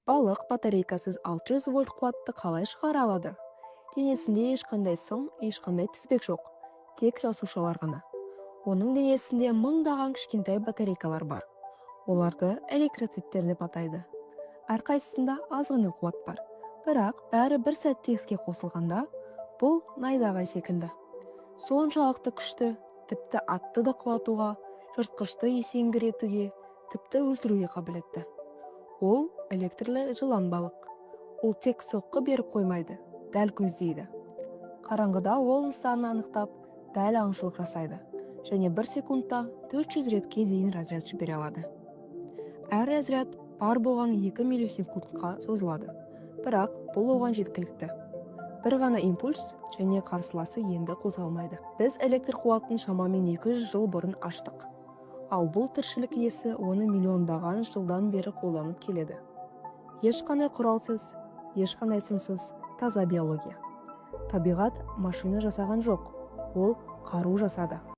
Балық батарейкасыз 600 вольт қуатты қалай шығара алады? Денесінде ешқандай сым, ешқандай тізбек жоқ, тек жасушалар ғана. Оның денесінде мыңдаған кішкентай батарейкалар бар. Оларды электроциттер деп атайды. Әрқайсысында аз ғана қуат бар, бірақ бәрі бір сәтте іске қосылғанда, бұл найзағай секілді. Соншалықты күшті, тіпті атты да құлатуға, жыртқышты есеңгіретуге, тіпті өлтіруге қабілетті. Ол электрлі жылан балық. Ол тек соққы беріп қоймайды, дәл көздейді. Қараңғыда ол нысанын анықтап, дәл аңшылық жасайды, және 1 секундта 400 ретке дейін разряд жібере алады. Әр разряд бар болған 2 миллисекундқа созылады, бірақ бұл оған жеткілікті. Бір ғана импульс және қарсыласы енді қозғалмайды. Біз электр қуатын шамамен 200 жыл бұрын аштық. Ал бұл тіршілік иесі оны миллиондаған жылдан бері қолданып келеді. Ешқандай құралсыз, ешқандай сымсыз, таза биология. Табиғат машина жасаған жоқ, ол қару жасады.